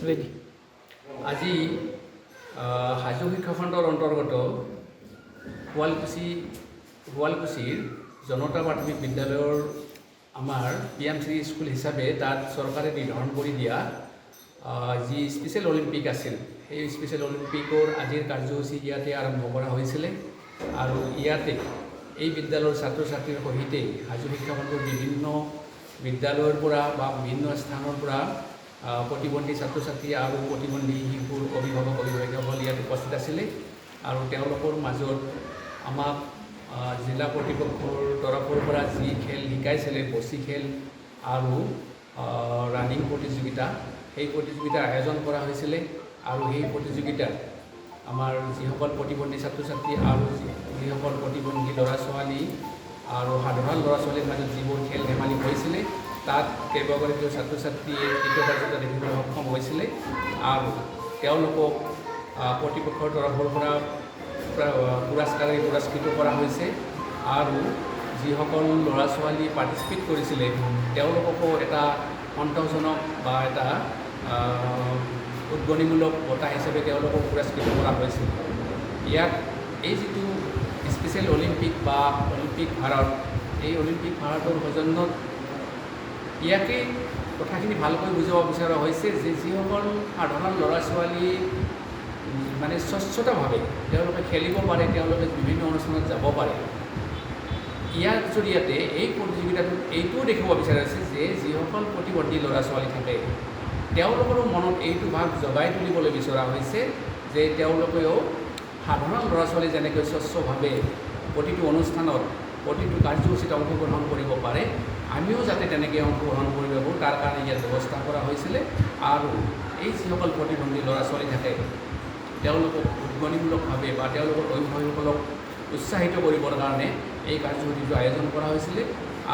Ready আজি হাজো শিক্ষাখণ্ডৰ অন্তৰ্গত শুৱালকুছিৰ জনতা প্ৰাথমিক বিদ্যালয়ৰ আমাৰ PMC স্কুল হিচাপে তাত চৰকাৰে নিৰ্ধাৰণ কৰি দিয়া যি স্পেচিয়েল অলিম্পিক আছিল সেই স্পেচিয়েল অলিম্পিকৰ আজিৰ কাৰ্যসূচী ইয়াতে আৰম্ভ কৰা হৈছিলে আৰু ইয়াতে এই বিদ্যালয়ৰ ছাত্ৰ ছাত্ৰীৰ সহিতে হাজো শিক্ষাখণ্ডৰ বিভিন্ন বিদ্যালয়ৰ পৰা বা বিভিন্ন স্থানৰ পৰা প্ৰতিবন্ধী ছাত্ৰ ছাত্ৰী আৰু প্ৰতিবন্ধী শিশুৰ অভিভাৱকসকল ইয়াত উপস্থিত আছিলে আৰু তেওঁলোকৰ মাজত আমাক জিলা কৰ্তৃপক্ষৰ তৰফৰ পৰা যি খেল শিকাইছিলে বচি খেল আৰু ৰানিং প্ৰতিযোগিতা সেই প্ৰতিযোগিতাৰ আয়োজন কৰা হৈছিলে আৰু সেই প্ৰতিযোগিতাত আমাৰ যিসকল প্ৰতিবন্ধী ছাত্ৰ ছাত্ৰী আৰু যিসকল প্ৰতিবন্ধী ল'ৰা ছোৱালী আৰু সাধাৰণ ল'ৰা ছোৱালীৰ মাজত যিবোৰ খেল ধেমালি হৈছিলে তাত কেইবাগৰাকীও ছাত্ৰ ছাত্ৰীয়ে কৃতকাৰ্যতা দেখিবলৈ সক্ষম হৈছিলে আৰু তেওঁলোকক কৰ্তৃপক্ষৰ তৰফৰ পৰা পুৰস্কাৰেৰে পুৰস্কৃত কৰা হৈছে আৰু যিসকল ল'ৰা ছোৱালী পাৰ্টিচিপেট কৰিছিলে তেওঁলোককো এটা সন্তোষজনক বা এটা উদ্গনিমূলক বঁটা হিচাপে তেওঁলোকক পুৰস্কৃত কৰা হৈছিল। ইয়াত এই যিটো স্পেচিয়েল অলিম্পিক বা অলিম্পিক ভাৰত এই অলিম্পিক ভাৰতৰ সৌজন্যত ইয়াকে কথাখিনি ভালকৈ বুজাব বিচৰা হৈছে যে যিসকল সাধাৰণ ল'ৰা ছোৱালী মানে স্বচ্ছতাভাৱে তেওঁলোকে খেলিব পাৰে তেওঁলোকে বিভিন্ন অনুষ্ঠানত যাব পাৰে ইয়াৰ জৰিয়তে এই প্ৰতিযোগিতাটোত এইটোও দেখুৱাব বিচৰা হৈছে যে যিসকল প্ৰতিবন্ধী ল'ৰা ছোৱালী থাকে তেওঁলোকৰো মনত এইটো ভাৱ জগাই তুলিবলৈ বিচৰা হৈছে যে তেওঁলোকেও সাধাৰণ ল'ৰা ছোৱালী যেনেকৈ স্বচ্ছভাৱে প্ৰতিটো অনুষ্ঠানত প্ৰতিটো কাৰ্যসূচীত অংশগ্ৰহণ কৰিব পাৰে আমিও যাতে তেনেকৈ অংশগ্ৰহণ কৰিব পাৰোঁ তাৰ কাৰণে ইয়াত ব্যৱস্থা কৰা হৈছিলে আৰু এই যিসকল প্ৰতিবন্ধী ল'ৰা ছোৱালী থাকে তেওঁলোকক উদ্গনিমূলকভাৱে বা তেওঁলোকৰ অভিভাৱকসকলক উৎসাহিত কৰিবৰ কাৰণে এই কাৰ্যসূচীটো আয়োজন কৰা হৈছিলে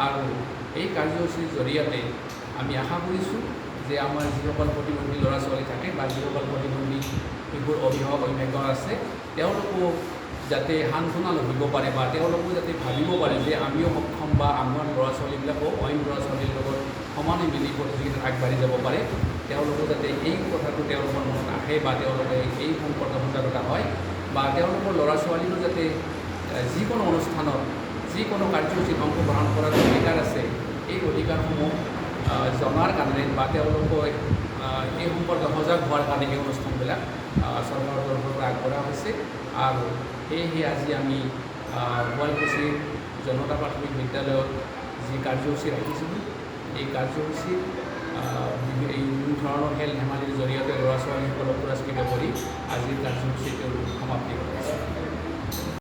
আৰু এই কাৰ্যসূচীৰ জৰিয়তে আমি আশা কৰিছোঁ যে আমাৰ যিসকল প্ৰতিবন্ধী ল'ৰা ছোৱালী থাকে বা যিসকল প্ৰতিবন্ধী শিশুৰ অভিভাৱক আছে তেওঁলোকো যাতে সান্তনা লভিব পাৰে বা তেওঁলোকো যাতে ভাবিব পাৰে যে আমিও সক্ষম বা আমাৰ ল'ৰা ছোৱালীবিলাকো অইন ল'ৰা ছোৱালীৰ লগত সমানে মিলি প্ৰতিযোগিতাত আগবাঢ়ি যাব পাৰে তেওঁলোকো যাতে এই কথাটো তেওঁলোকৰ মনত আহে বা তেওঁলোকে এই সম্পৰ্কে সজাগতা হয় বা তেওঁলোকৰ ল'ৰা ছোৱালীৰো যাতে যিকোনো অনুষ্ঠানত যিকোনো কাৰ্যসূচীত অংশগ্ৰহণ কৰাৰ অধিকাৰ আছে এই অধিকাৰসমূহ জনাৰ কাৰণে বা তেওঁলোকক এই সম্পৰ্কে সজাগ হোৱাৰ কাৰণে এই অনুষ্ঠানবিলাক চৰকাৰৰ তৰফৰ পৰা আগবঢ়া হৈছে আৰু সেয়েহে আজি আমি শুৱালকুছিৰ জনতা প্ৰাথমিক বিদ্যালয়ত যি কাৰ্যসূচী ৰাখিছিলোঁ এই কাৰ্যসূচীত এই ধৰণৰ খেল ধেমালিৰ জৰিয়তে ল'ৰা ছোৱালীসকলক পুৰস্কৃত কৰি আজিৰ কাৰ্যসূচী তেওঁলোকে